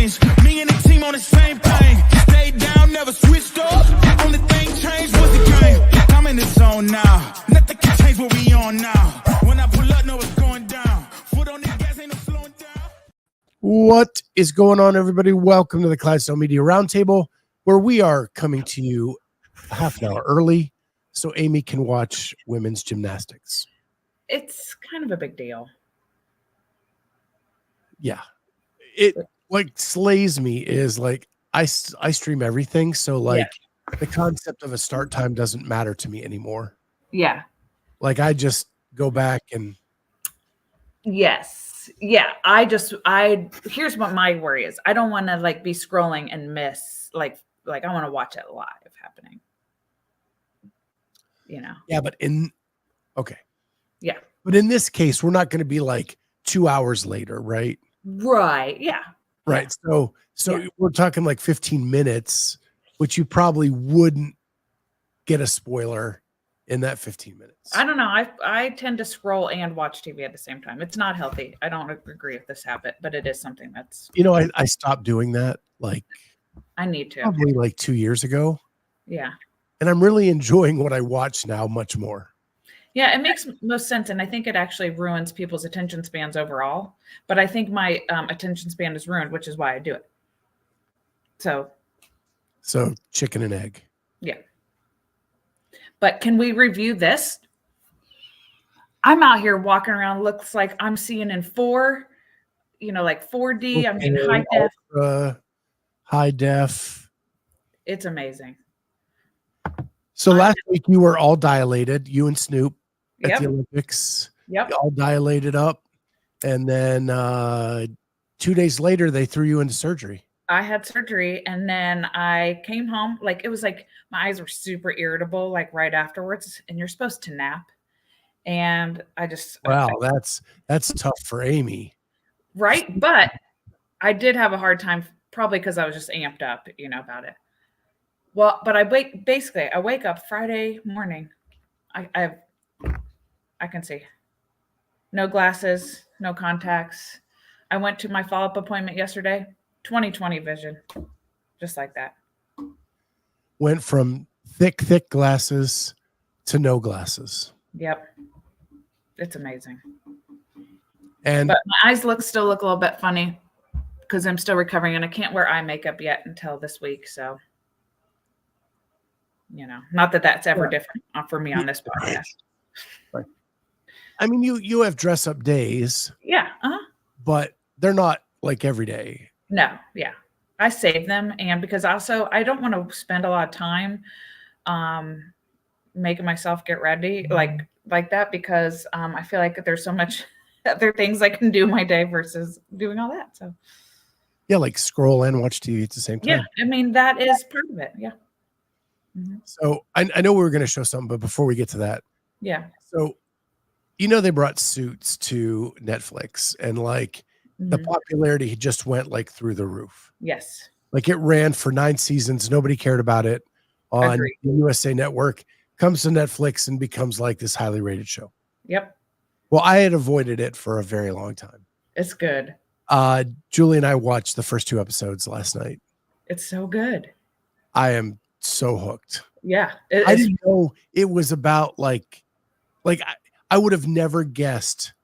changed. Me and the team on the same thing. Stayed down, never switched up. Only thing changed was the game. I'm in the zone now. Nothing can change what we on now. When I pull up, know it's going down. Foot on the gas, ain't no slowing down. What is going on, everybody? Welcome to the Clydesdale Media Roundtable, where we are coming to you a half an hour early so Amy can watch women's gymnastics. It's kind of a big deal. Yeah. It like slays me is like I stream everything, so like the concept of a start time doesn't matter to me anymore. Yeah. Like I just go back and Yes. Yeah. Here's what my worry is. I don't want to like be scrolling and miss like I want to watch it live happening. You know. Yeah, but Yeah. But in this case, we're not going to be like 2 hours later, right? Right. Yeah. Right. So we're talking like 15 minutes, which you probably wouldn't get a spoiler in that 15 minutes. I don't know. I tend to scroll and watch TV at the same time. It's not healthy. I don't agree with this habit, but it is something that's, I stopped doing that like I need to. probably like 2 years ago. Yeah. And I'm really enjoying what I watch now much more. Yeah, it makes most sense. And I think it actually ruins people's attention spans overall. But I think my attention span is ruined, which is why I do it. So chicken and egg. Yeah. But can we review this? I'm out here walking around. Looks like I'm seeing in 4, like 4D. Okay, I'm in high def. High def. It's amazing. So last week you were all dilated, you and Snoop at the Olympics. Yep. You all dilated up. And then 2 days later, they threw you into surgery. I had surgery and then I came home. Like it was like my eyes were super irritable, like right afterwards. And you're supposed to nap. And I just that's tough for Amy. Right. But I did have a hard time, probably because I was just amped up, about it. Well, but I wake up Friday morning. I can see. No glasses, no contacts. I went to my follow-up appointment yesterday. 20/20 vision. Just like that. Went from thick glasses to no glasses. Yep. It's amazing. But my eyes still look a little bit funny because I'm still recovering and I can't wear eye makeup yet until this week. So, not that that's ever different for me on this podcast. Right. I mean, you have dress up days. Yeah. But they're not like every day. No. Yeah. I save them. And because also I don't want to spend a lot of time making myself get ready like that because I feel like there's so much other things I can do in my day versus doing all that. So yeah, like scroll and watch TV at the same time. Yeah. I mean, that is part of it. Yeah. Mm-hmm. So I know we were going to show something, but before we get to that. Yeah. So, they brought Suits to Netflix and the popularity just went like through the roof. Yes. Like it ran for 9 seasons. Nobody cared about it on the USA Network. Comes to Netflix and becomes like this highly rated show. Yep. Well, I had avoided it for a very long time. It's good. Julie and I watched the first 2 episodes last night. It's so good. I am so hooked. Yeah. I didn't know it was about I would have never guessed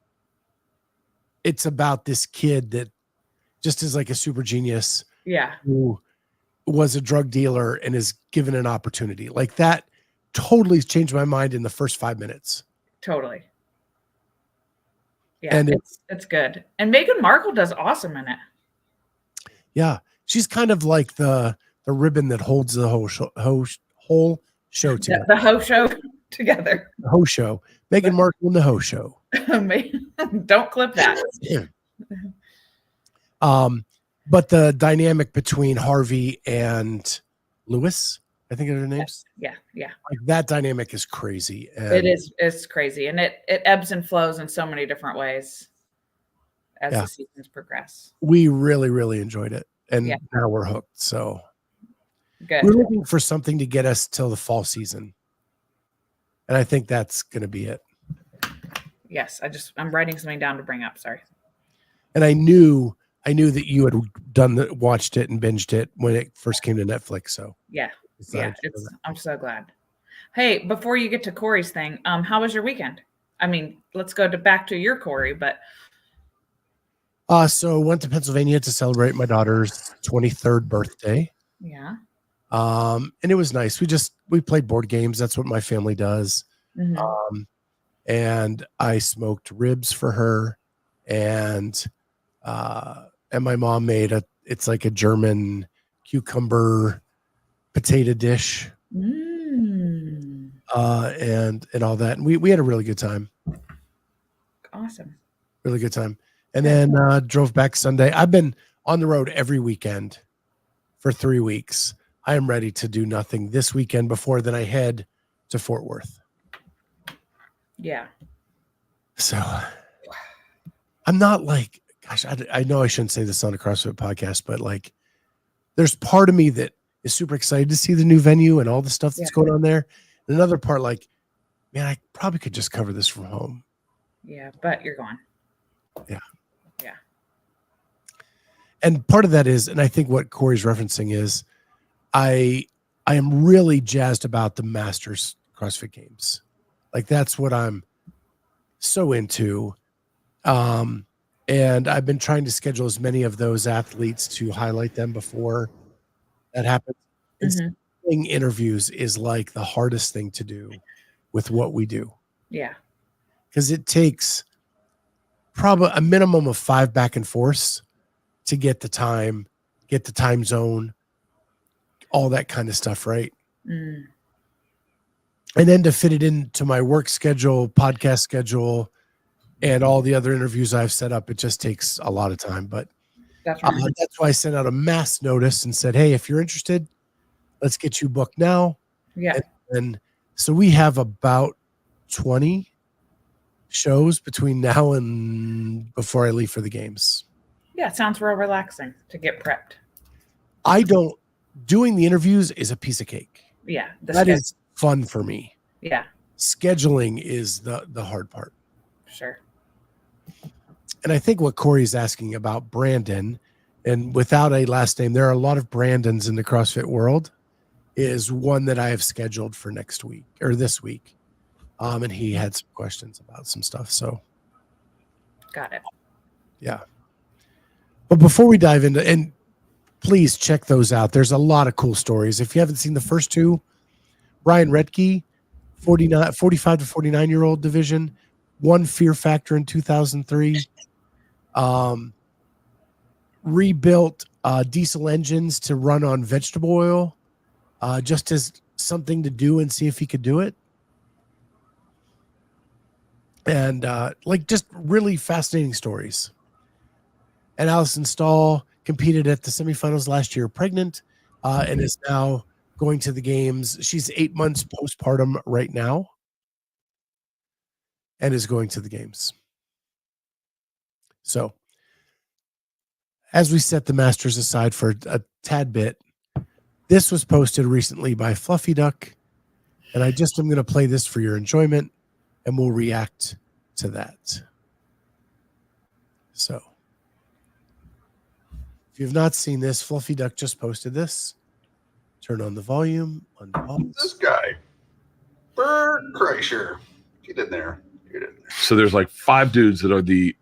it's about this kid that just is like a super genius. Yeah. Who was a drug dealer and is given an opportunity. Like that totally changed my mind in the first 5 minutes. Totally. Yeah, and it's good. And Meghan Markle does awesome in it. Yeah. She's kind of like the ribbon that holds the whole show together. The whole show together. The whole show. Meghan Markle and the whole show. Don't clip that. But the dynamic between Harvey and Lewis, I think are their names. Yeah. Like that dynamic is crazy. And it's crazy. And it ebbs and flows in so many different ways as the seasons progress. We really, really enjoyed it. And now we're hooked. So good. We're looking for something to get us till the fall season. And I think that's going to be it. Yes. I'm writing something down to bring up. Sorry. And I knew I knew that you had watched it and binged it when it first came to Netflix. So yeah, I'm so glad. Hey, before you get to Corey's thing, how was your weekend? I mean, let's go back to your Corey, but. So went to Pennsylvania to celebrate my daughter's 23rd birthday. Yeah. And it was nice. We played board games. That's what my family does. Mm-hmm. And I smoked ribs for her, and my mom made it's like a German cucumber potato dish. And all that. And we had a really good time. Awesome. Really good time. And then drove back Sunday. I've been on the road every weekend for 3 weeks. I am ready to do nothing this weekend before then I head to Fort Worth. Yeah. So I'm not like, gosh, I know I shouldn't say this on a CrossFit podcast, but like there's part of me that is super excited to see the new venue and all the stuff that's going on there. And another part like, man, I probably could just cover this from home. Yeah, but you're gone. Yeah. Yeah. And part of that is, and I think what Corey's referencing is, I am really jazzed about the Masters CrossFit Games. Like that's what I'm so into. And I've been trying to schedule as many of those athletes to highlight them before that happens. And doing interviews is like the hardest thing to do with what we do. Yeah. Because it takes probably a minimum of 5 back and forths to get the time zone, all that kind of stuff, right? And then to fit it into my work schedule, podcast schedule, and all the other interviews I've set up, it just takes a lot of time. But that's right. That's why I sent out a mass notice and said, hey, if you're interested, let's get you booked now. Yeah. And so we have about 20 shows between now and before I leave for the games. Yeah, it sounds real relaxing to get prepped. Doing the interviews is a piece of cake. Yeah. That is fun for me. Yeah. Scheduling is the hard part. Sure. And I think what Corey's asking about Brandon, and without a last name, there are a lot of Brandons in the CrossFit world, is one that I have scheduled for next week or this week. And he had some questions about some stuff. So got it. Yeah. But before we dive into, and please check those out. There's a lot of cool stories. If you haven't seen the first two, Brian Redke, 45 to 49-year-old division, won Fear Factor in 2003, rebuilt diesel engines to run on vegetable oil, just as something to do and see if he could do it. And just really fascinating stories. And Allison Stahl competed at the semifinals last year pregnant and is now going to the games. She's 8 months postpartum right now and is going to the games. So as we set the Masters aside for a tad bit, this was posted recently by Fluffy Duck, and I just am going to play this for your enjoyment, and we'll react to that. So if you've not seen this, Fluffy Duck just posted this. Turn on the volume. This guy, Bert Kreischer. Get in there. So there's like 5 dudes that are the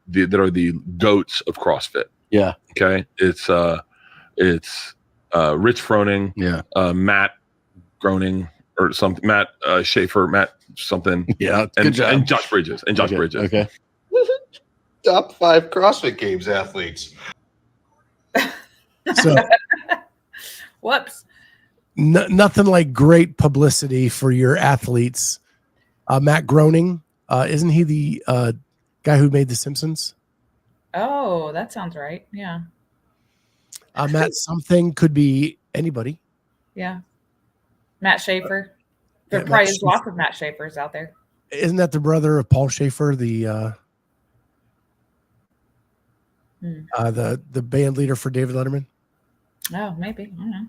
goats of CrossFit. Yeah. Okay. It's Rich Froning. Yeah. Matt Groening or something. Matt Schaefer. Matt something. Yeah. And Josh Bridges. Okay. Top 5 CrossFit Games athletes. So whoops. Nothing like great publicity for your athletes. Matt Groening, isn't he the guy who made The Simpsons? Oh, that sounds right. Yeah. Matt something could be anybody. Yeah. Matt Schaefer. There probably is lots of Matt Schaefers out there. Isn't that the brother of Paul Schaefer, the band leader for David Letterman? Oh, maybe. I don't know.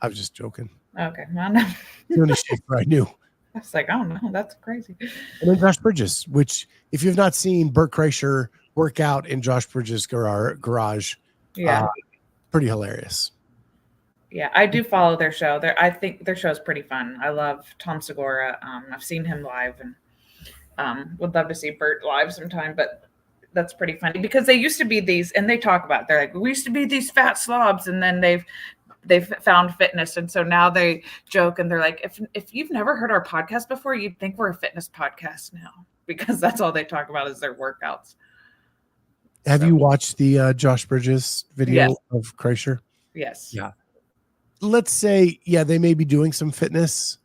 I was just joking. Okay. Well, no. The only Schaefer I knew. I was like, I don't know. That's crazy. And then Josh Bridges, which if you've not seen Bert Kreischer work out in Josh Bridges' garage, Yeah. Pretty hilarious. Yeah, I do follow their show. I think their show is pretty fun. I love Tom Segura. I've seen him live, and would love to see Bert live sometime. But that's pretty funny because they used to be these, and they talk about. They're like, we used to be these fat slobs, and then they've found fitness, and so now they joke and they're like, if you've never heard our podcast before, you'd think we're a fitness podcast now because that's all they talk about is their workouts. Have you watched the Josh Bridges video of Kreischer? Yes. Yeah. Let's say, they may be doing some fitness.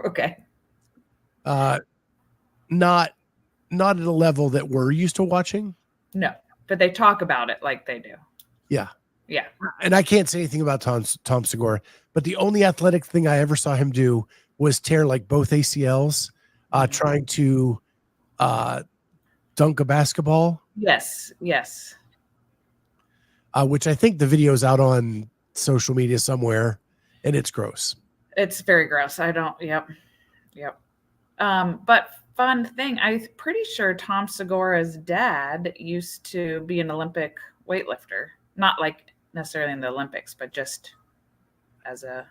Okay. Not at a level that we're used to watching. No, but they talk about it like they do. Yeah. Yeah. And I can't say anything about Tom Segura, but the only athletic thing I ever saw him do was tear like both ACLs trying to dunk a basketball. Yes. Which I think the video's out on social media somewhere, and it's gross. It's very gross. Yep. But fun thing, I'm pretty sure Tom Segura's dad used to be an Olympic weightlifter. Not like necessarily in the Olympics, but just as a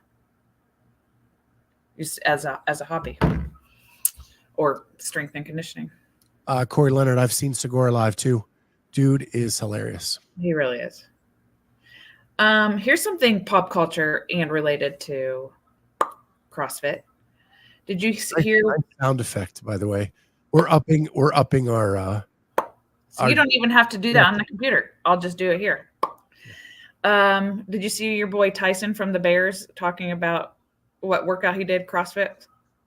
hobby or strength and conditioning. Corey Leonard, I've seen Segura live too. Dude is hilarious. He really is. Here's something pop culture and related to CrossFit. Did you hear sound effect, by the way? We're upping our so you don't even have to do that on the computer. I'll just do it here. Did you see your boy Tyson from the Bears talking about what workout he did, CrossFit?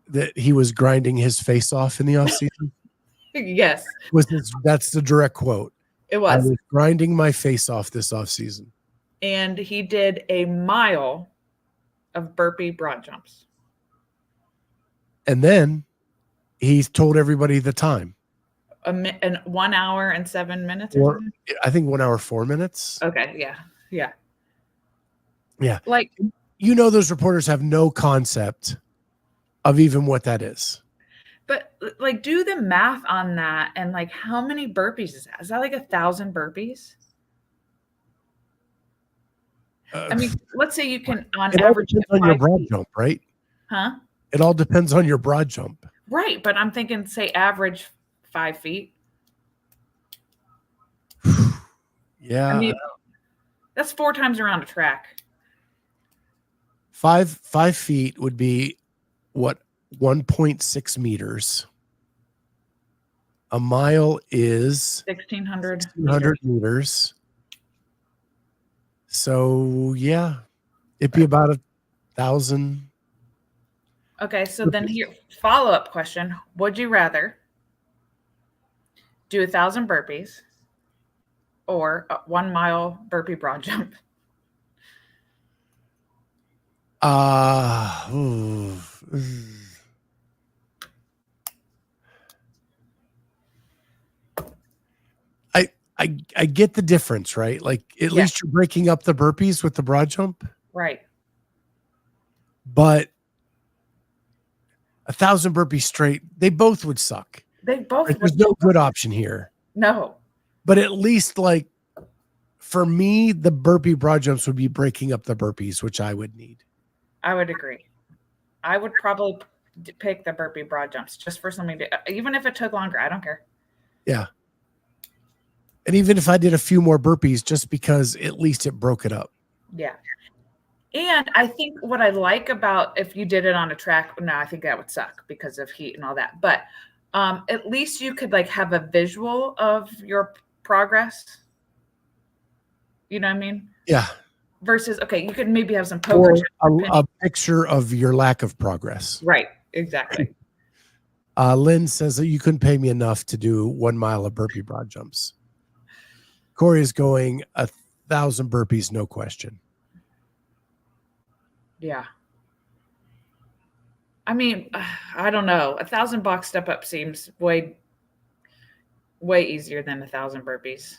That he was grinding his face off in the offseason? Yes. That's the direct quote. It was. I was grinding my face off this offseason. And he did a mile of burpee broad jumps. And then he told everybody the time. 1 hour and 7 minutes or I think 1 hour, 4 minutes. Okay. Yeah. Like, those reporters have no concept of even what that is. But like, do the math on that. And like, how many burpees is that? Is that like 1,000 burpees? I mean, let's say you can on average on your broad jump, right? Huh? It all depends on your broad jump. Right. But I'm thinking, say, average 5 feet. Yeah. I mean, that's 4 times around a track. 5 feet would be what? 1.6 meters. A mile is 1,600 meters. So yeah, it'd be about 1,000. Okay, so then here, follow-up question: would you rather do 1,000 burpees or a 1 mile burpee broad jump? I get the difference, right? Like at least you're breaking up the burpees with the broad jump. Right. But 1,000 burpees straight, they both would suck. They both would. There's no good option here. No. But at least like for me, the burpee broad jumps would be breaking up the burpees, which I would need. I would agree. I would probably pick the burpee broad jumps just for something to, even if it took longer, I don't care. Yeah. And even if I did a few more burpees, just because at least it broke it up. Yeah. And I think what I like about if you did it on a track, no, I think that would suck because of heat and all that. But at least you could like have a visual of your progress. You know what I mean? Yeah. Versus, okay, you could maybe have some poker. Or a picture of your lack of progress. Right. Exactly. Lynn says that you couldn't pay me enough to do 1 mile of burpee broad jumps. Corey is going 1,000 burpees, no question. Yeah. I mean, I don't know. 1,000 box step up seems way easier than 1,000 burpees.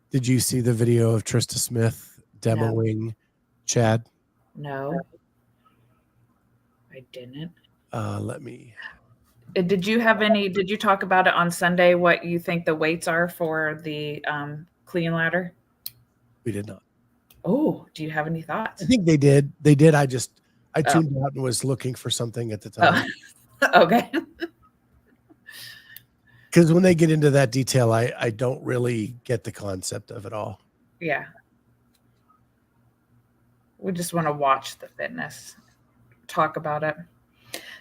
Did you see the video of Trista Smith demoing Chad? No, I didn't. Let me. Did you talk about it on Sunday, what you think the weights are for the clean ladder? We did not. Oh, do you have any thoughts? I think they did. They did. I Oh. tuned out and was looking for something at the time. Okay. Because when they get into that detail, I don't really get the concept of it all. Yeah. We just want to watch the fitness, talk about it.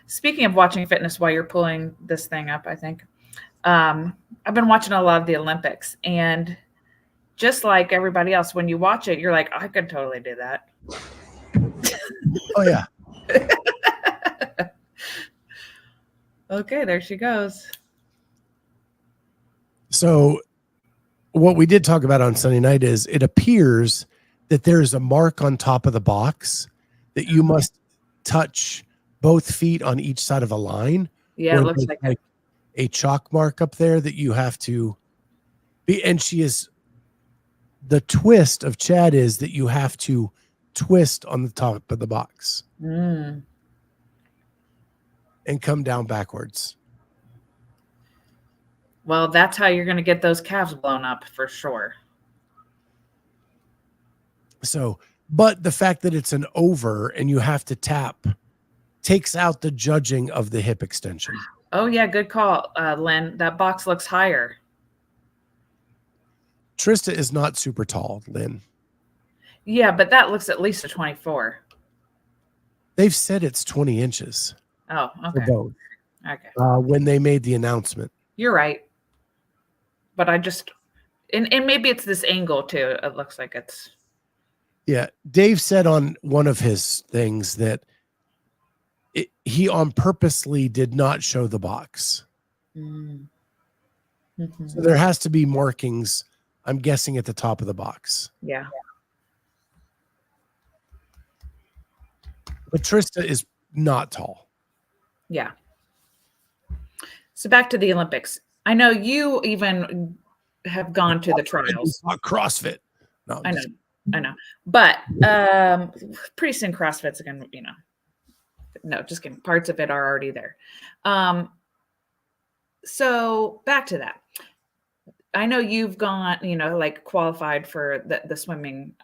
Speaking of watching fitness while you're pulling this thing up, I think I've been watching a lot of the Olympics, and just like everybody else, when you watch it, you're like, I could totally do that. Oh yeah. Okay, there she goes. So what we did talk about on Sunday night is it appears that there's a mark on top of the box that you must touch both feet on each side of a line. Yeah, it or looks there's like a chalk mark up there that you have to be. And the twist of Chad is that you have to twist on the top of the box Mm. and come down backwards. Well, that's how you're going to get those calves blown up for sure. So, but the fact that it's an over and you have to tap takes out the judging of the hip extension. Oh, yeah, good call, Lynn. That box looks higher. Trista is not super tall, Lynn. Yeah, but that looks at least a 24. They've said it's 20 inches Oh, for okay. both Okay. when they made the announcement. You're right. But I just, and maybe it's this angle too. It looks like it's. Yeah. Dave said on one of his things that he on purposely did not show the box. Mm. So there has to be markings, I'm guessing, at the top of the box. Yeah. But Trista is not tall. Yeah. So back to the Olympics. I know you even have gone to the trials. Not CrossFit. No, I know. But pretty soon CrossFit's going to, no, just kidding. Parts of it are already there. So back to that. I know you've gone, like qualified for the swimming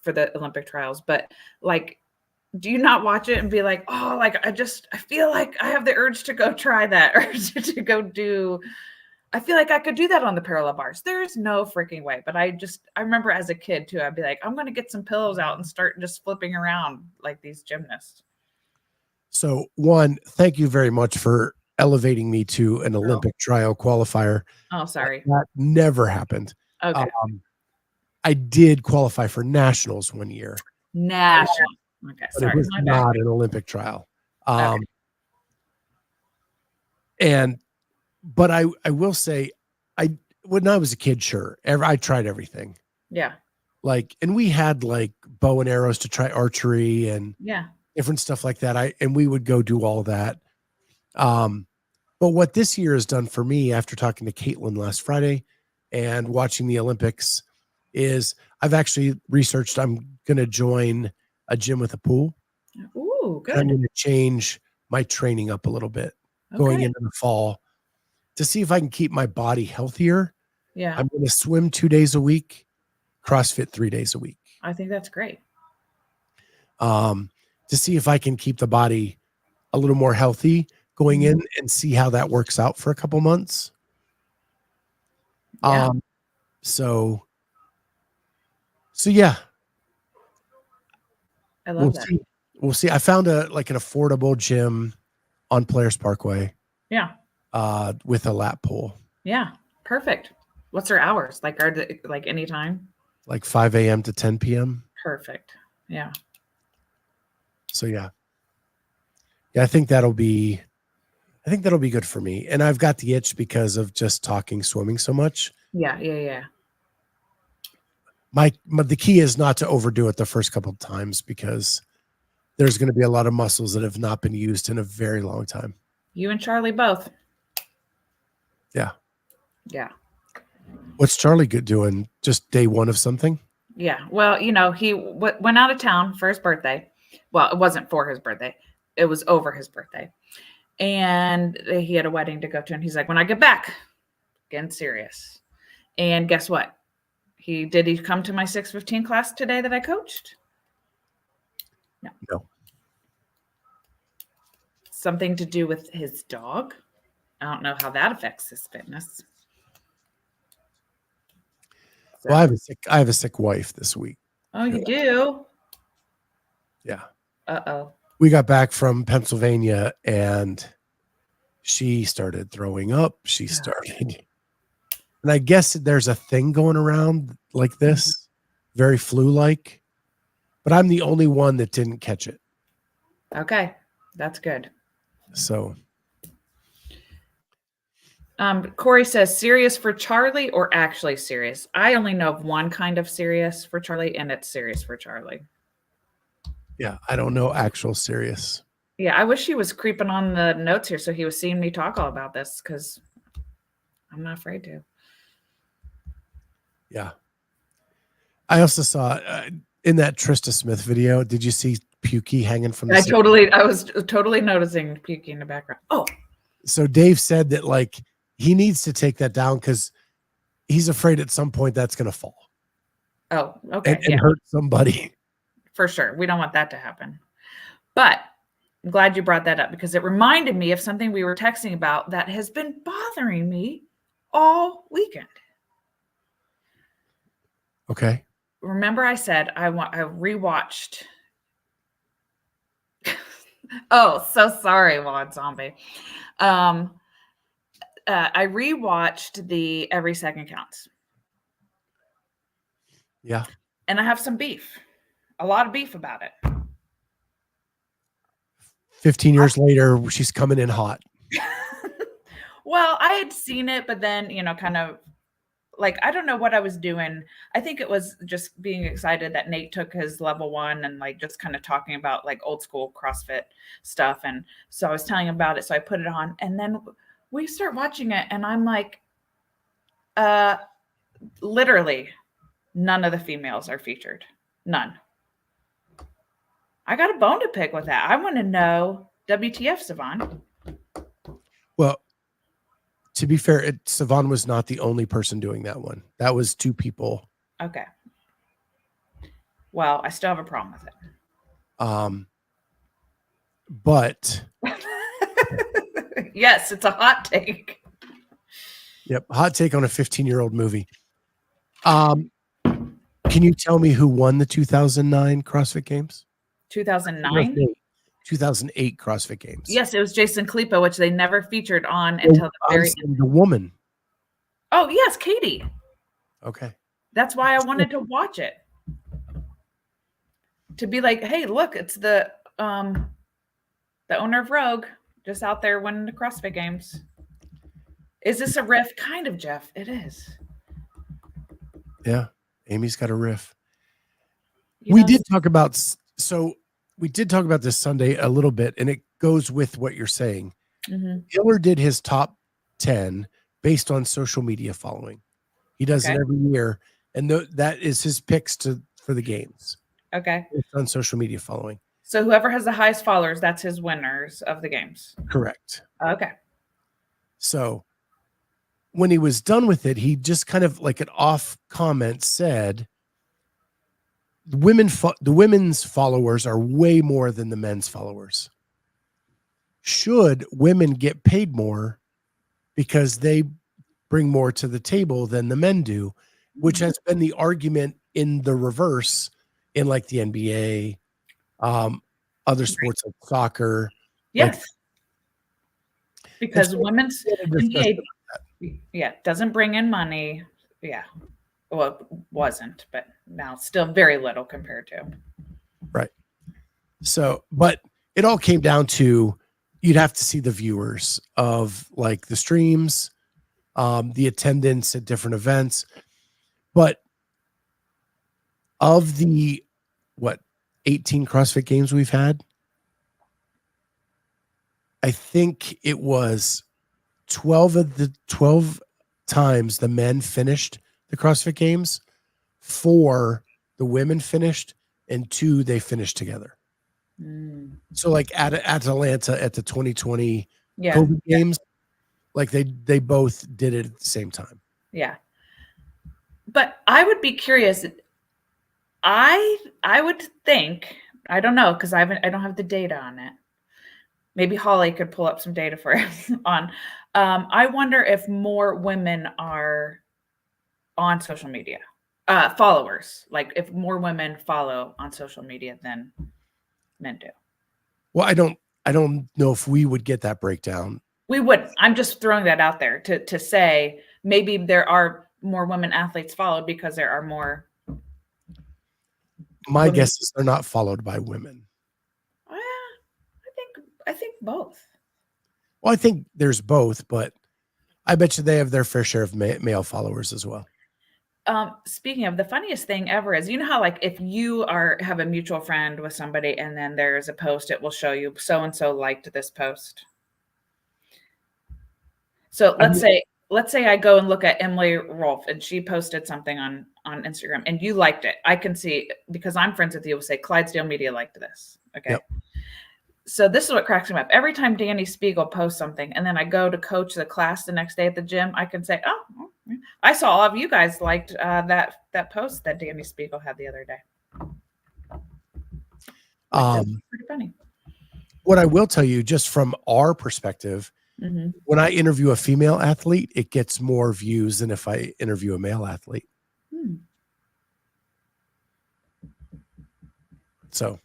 for the Olympic trials, but like, do you not watch it and be like, oh, like I feel like I have the urge to go try that or to go do, I feel like I could do that on the parallel bars. There's no freaking way. But I remember as a kid too, I'd be like, I'm going to get some pillows out and start just flipping around like these gymnasts. So one, thank you very much for elevating me to an Olympic trial qualifier. Oh, sorry. That never happened. Okay. I did qualify for nationals one year. National. Okay. But Sorry. it was not an Olympic trial. Okay. But I will say, when I was a kid, sure, I tried everything. Yeah. Like, and we had like bow and arrows to try archery and different stuff like that. And we would go do all that. But what this year has done for me, after talking to Caitlin last Friday and watching the Olympics, is I've actually researched. I'm going to join a gym with a pool. Ooh, good. I'm going to change my training up a little bit going into the fall to see if I can keep my body healthier. Yeah. I'm going to swim 2 days a week, CrossFit 3 days a week. I think that's great. To see if I can keep the body a little more healthy going in and see how that works out for a couple months. Yeah. So yeah. I love that. We'll see. I found an affordable gym on Players Parkway. Yeah. With a lap pool. Yeah. Perfect. What's their hours? Like, are they like anytime? Like 5 a.m. to 10 p.m. Perfect. Yeah. So yeah. I think that'll be good for me. And I've got the itch because of just talking swimming so much. Yeah. The key is not to overdo it the first couple of times because there's going to be a lot of muscles that have not been used in a very long time. You and Charlie both. Yeah. Yeah. What's Charlie doing? Just day one of something? Yeah. Well, he went out of town for his birthday. Well, it wasn't for his birthday. It was over his birthday. And he had a wedding to go to. And he's like, when I get back, getting serious. And guess what? Did he come to my 6:15 class today that I coached? No. Something to do with his dog. I don't know how that affects his fitness. So, Well, I have a sick wife this week. oh, you do? Yeah. Uh-oh. We got back from Pennsylvania and she started throwing up. She started, and I guess there's a thing going around like this, very flu-like, but I'm the only one that didn't catch it. Okay. That's good. So Corey says, serious for Charlie or actually serious? I only know of one kind of serious for Charlie, and it's serious for Charlie. yeah, I don't know actual serious. Yeah, I wish he was creeping on the notes here so he was seeing me talk all about this because I'm not afraid to. Yeah. I also saw in that Trista Smith video, did you see Pukey hanging from the I was totally noticing Pukey in the background. Oh. So Dave said that like he needs to take that down because he's afraid at some point that's going to fall. Oh, okay. And hurt somebody. For sure. We don't want that to happen. But I'm glad you brought that up because it reminded me of something we were texting about that has been bothering me all weekend. Okay. Remember I said I rewatched. Oh, so sorry, Wad Zombie. I rewatched the Every Second Counts. Yeah. And I have some beef. A lot of beef about it. 15 years later, she's coming in hot. Well, I had seen it, but then, kind of like, I don't know what I was doing. I think it was just being excited that Nate took his level 1 and like just kind of talking about like old school CrossFit stuff. And so I was telling him about it. So I put it on and then we start watching it and I'm like, literally none of the females are featured. None. I got a bone to pick with that. I want to know WTF, Savon. Well, to be fair, Savon was not the only person doing that one. That was 2 people. Okay. Well, I still have a problem with it. But yes, it's a hot take. Yep, hot take on a 15-year-old movie. Can you tell me who won the 2009 CrossFit Games? 2009? 2008 CrossFit Games. Yes, it was Jason Klippa, which they never featured on until the very end. The woman. Oh, yes, Katie. Okay. That's why I wanted to watch it. To be like, hey, look, it's the owner of Rogue just out there winning the CrossFit Games. Is this a riff? Kind of, Jeff. It is. Yeah. Amy's got a riff. We did talk about this Sunday a little bit, and it goes with what you're saying. Mm-hmm. Hiller did his top 10 based on social media following. He does it every year, and that is his picks for the games. Okay. Based on social media following. So whoever has the highest followers, that's his winners of the games. Correct. Okay. So when he was done with it, he just kind of like an off comment said, the women's followers are way more than the men's followers. Should women get paid more because they bring more to the table than the men do, which has been the argument in the reverse in like the NBA, other sports like soccer. Yes. Because women's NBA doesn't bring in money. Yeah. Well, it wasn't, but now still very little compared to. Right. So, but it all came down to you'd have to see the viewers of like the streams, the attendance at different events. But of the 18 CrossFit Games we've had, I think it was 12 times the men finished the CrossFit Games, 4 the women finished, and 2 they finished together. So like at Atlanta at the 2020 COVID Games, like they both did it at the same time. Yeah. But I would be curious. I would think, I don't know, because I don't have the data on it. Maybe Holly could pull up some data for us on. I wonder if more women are on social media, followers. Like if more women follow on social media than men do. Well, I don't know if we would get that breakdown. We wouldn't. I'm just throwing that out there to say maybe there are more women athletes followed because there are more. My women. guess is they're not followed by women. I think both. Well, I think there's both, but I bet you they have their fair share of male followers as well. Speaking of, the funniest thing ever is, you know how like if you have a mutual friend with somebody and then there's a post, it will show you so and so liked this post. So let's say I go and look at Emily Rolfe and she posted something on Instagram and you liked it. I can see, because I'm friends with you, will say Clydesdale Media liked this. Okay. Yep. So this is what cracks me up. Every time Danny Spiegel posts something and then I go to coach the class the next day at the gym, I can say, oh, I saw all of you guys liked that post that Danny Spiegel had the other day. That's pretty funny. What I will tell you, just from our perspective, when I interview a female athlete, it gets more views than if I interview a male athlete. So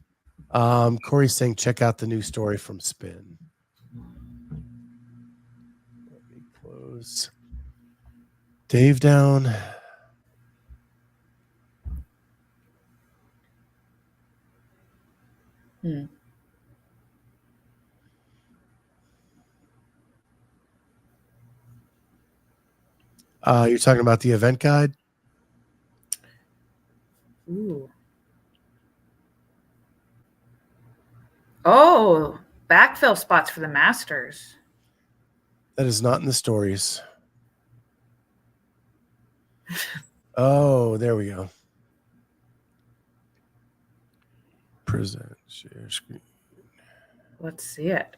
Corey's saying, check out the new story from Spin. Let me close Dave down. You're talking about the event guide? Ooh. Oh, backfill spots for the Masters. That is not in the stories. Oh, there we go. Present share screen. Let's see it.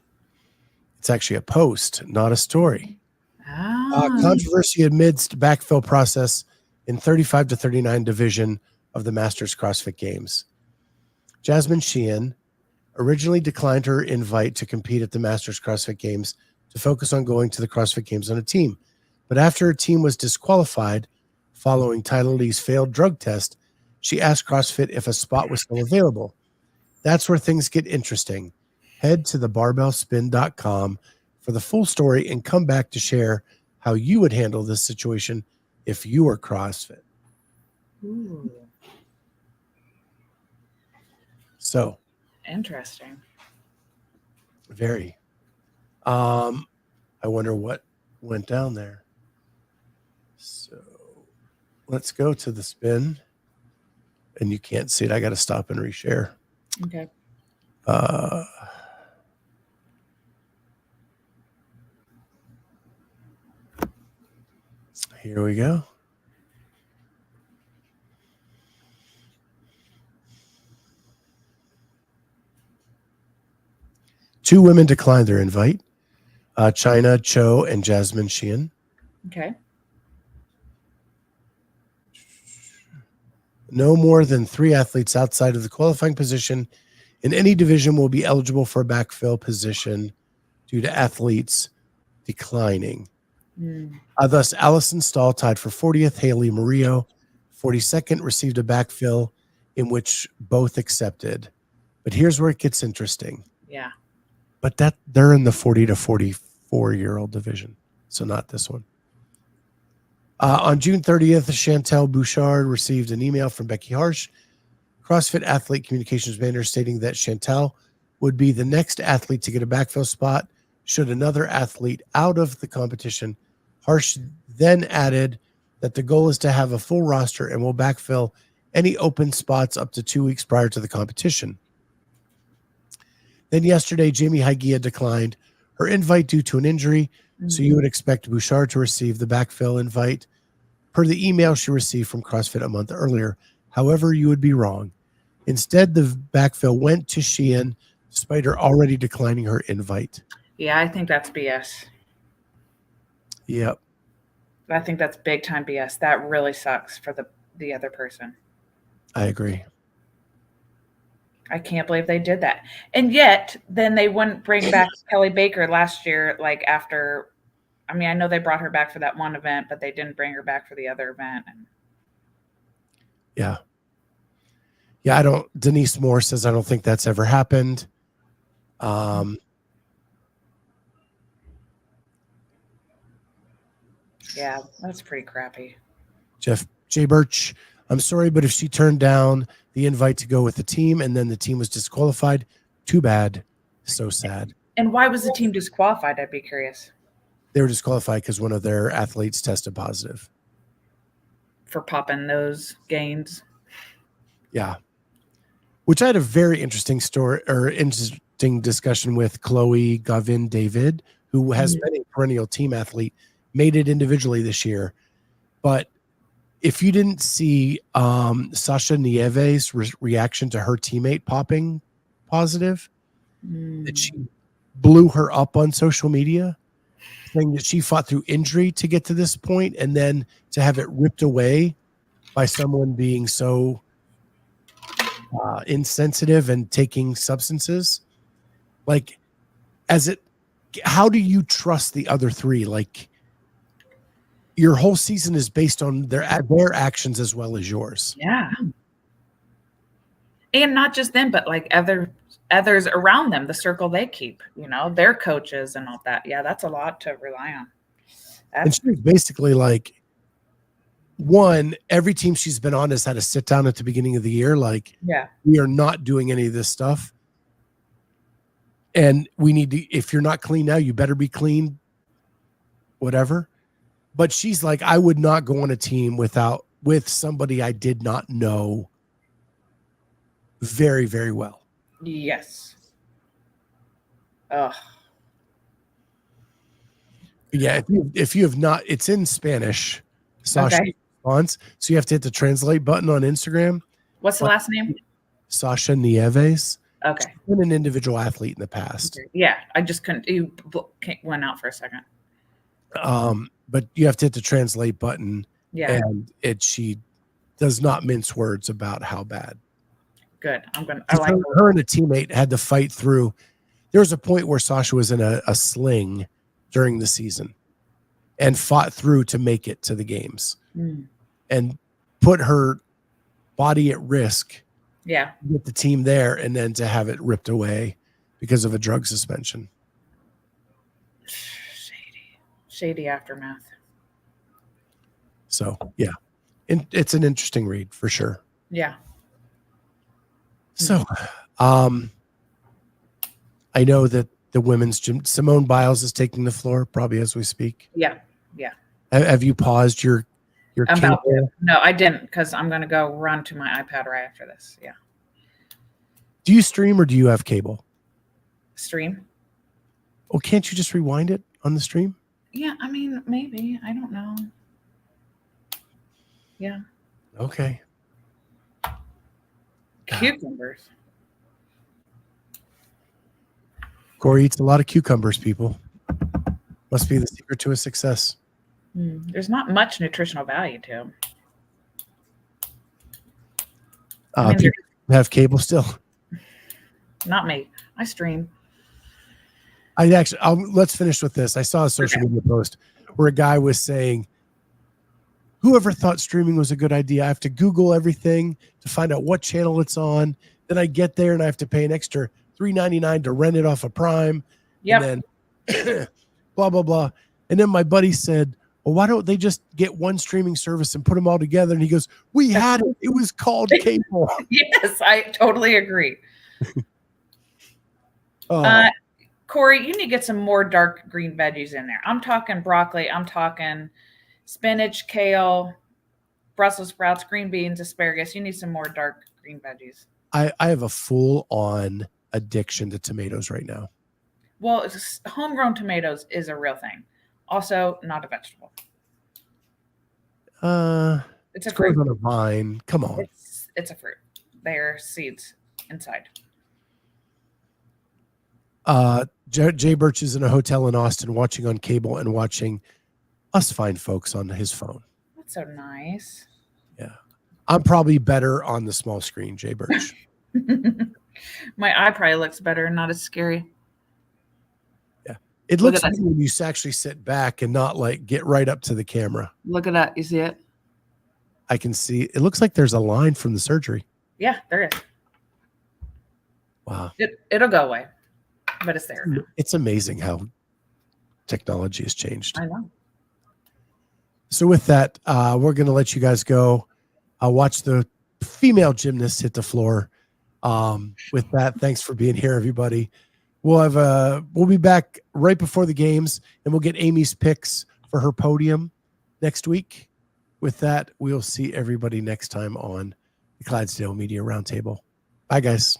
It's actually a post, not a story. Ah. Controversy amidst backfill process in 35 to 39 division of the Masters CrossFit Games. Jasmine Sheehan originally declined her invite to compete at the Masters CrossFit Games to focus on going to the CrossFit Games on a team. But after her team was disqualified following Tyler Lee's failed drug test, she asked CrossFit if a spot was still available. That's where things get interesting. Head to the barbellspin.com for the full story and come back to share how you would handle this situation if you were CrossFit. Ooh. So Interesting. very. I wonder what went down there. So let's go to the spin. And you can't see it. I got to stop and reshare. Okay. Here we go. Two women declined their invite. China Cho and Jasmine Sheehan. Okay. No more than 3 athletes outside of the qualifying position in any division will be eligible for a backfill position due to athletes declining. Thus, Allison Stahl tied for 40th. Haley Murillo, 42nd, received a backfill in which both accepted. But here's where it gets interesting. Yeah. But that they're in the 40 to 44-year-old division, so not this one. On June 30th, Chantel Bouchard received an email from Becky Harsh, CrossFit Athlete Communications Manager, stating that Chantel would be the next athlete to get a backfill spot should another athlete out of the competition. Harsh then added that the goal is to have a full roster and will backfill any open spots up to 2 weeks prior to the competition. Then yesterday, Jamie Hygia declined her invite due to an injury, so you would expect Bouchard to receive the backfill invite per the email she received from CrossFit a month earlier. However, you would be wrong. Instead, the backfill went to Sheehan, despite her already declining her invite. Yeah, I think that's BS. Yep. I think that's big time BS. That really sucks for the other person. I agree. I can't believe they did that. And yet, then they wouldn't bring back Kelly Baker last year, like after. I mean, I know they brought her back for that one event, but they didn't bring her back for the other event. Yeah. Yeah, I don't. Denise Moore says, I don't think that's ever happened. Yeah, that's pretty crappy. Jeff J. Birch, I'm sorry, but if she turned down the invite to go with the team and then the team was disqualified, too bad. So sad. And why was the team disqualified? I'd be curious. They were disqualified because one of their athletes tested positive. For popping those gains. Yeah. Which I had a very interesting story or interesting discussion with Chloe Gavin David, who has been a perennial team athlete, made it individually this year. But if you didn't see Sasha Nieves' reaction to her teammate popping positive, that she blew her up on social media, saying that she fought through injury to get to this point, and then to have it ripped away by someone being so insensitive and taking substances. Like, how do you trust the other three? Like, your whole season is based on their actions as well as yours. Yeah. And not just them, but like others around them, the circle they keep, their coaches and all that. Yeah, that's a lot to rely on. And she's basically like, every team she's been on has had a sit down at the beginning of the year. Like, we are not doing any of this stuff. And we need to, if you're not clean now, you better be clean, whatever. But she's like, I would not go on a team with somebody I did not know very, very well. Yes. Ugh. Yeah. If you have not, it's in Spanish. Sasha responds. So you have to hit the translate button on Instagram. What's the last name? Sasha Nieves. Okay. She's been an individual athlete in the past. Okay. Yeah. I just couldn't. You went out for a second. But you have to hit the translate button. Yeah. And she does not mince words about how bad. Good. Her and a teammate had to fight through. There was a point where Sasha was in a sling during the season and fought through to make it to the games and put her body at risk. Yeah. To get the team there and then to have it ripped away because of a drug suspension. Shady aftermath. So, yeah. And it's an interesting read for sure. Yeah. So, I know that the women's gym, Simone Biles is taking the floor probably as we speak. Yeah. Yeah. Have you paused your cable? No, I didn't, because I'm going to go run to my iPad right after this. Yeah. Do you stream or do you have cable? Stream. Oh, can't you just rewind it on the stream? Yeah, I mean, maybe. I don't know. Yeah. Okay. Cucumbers. Corey eats a lot of cucumbers, people. Must be the secret to his success. There's not much nutritional value to them. People have cable still. Not me. I stream. Let's finish with this. I saw a social media post where a guy was saying, whoever thought streaming was a good idea? I have to Google everything to find out what channel it's on. Then I get there and I have to pay an extra $3.99 to rent it off of Prime. Yep. And then blah, blah, blah. And then my buddy said, well, why don't they just get one streaming service and put them all together? And he goes, we had it. It was called cable. Yes, I totally agree. Corey, you need to get some more dark green veggies in there. I'm talking broccoli. I'm talking spinach, kale, Brussels sprouts, green beans, asparagus. You need some more dark green veggies. I have a full-on addiction to tomatoes right now. Well, homegrown tomatoes is a real thing. Also, not a vegetable. It's a fruit. On a vine. Come on. It's a fruit. They're seeds inside. Jay Birch is in a hotel in Austin watching on cable and watching us fine folks on his phone. That's so nice. Yeah. I'm probably better on the small screen, Jay Birch. My eye probably looks better and not as scary. Yeah. It Look looks at like that. when you actually sit back and not like get right up to the camera. Look at that. You see it? I can see it looks like there's a line from the surgery. Yeah, there is. Wow. It'll go away, but it's there. It's amazing how technology has changed. I know. So with that, we're going to let you guys go. Watch the female gymnasts hit the floor. With that, thanks for being here, everybody. We'll be back right before the games, and we'll get Amy's picks for her podium next week. With that, we'll see everybody next time on the Clydesdale Media Roundtable. Bye, guys.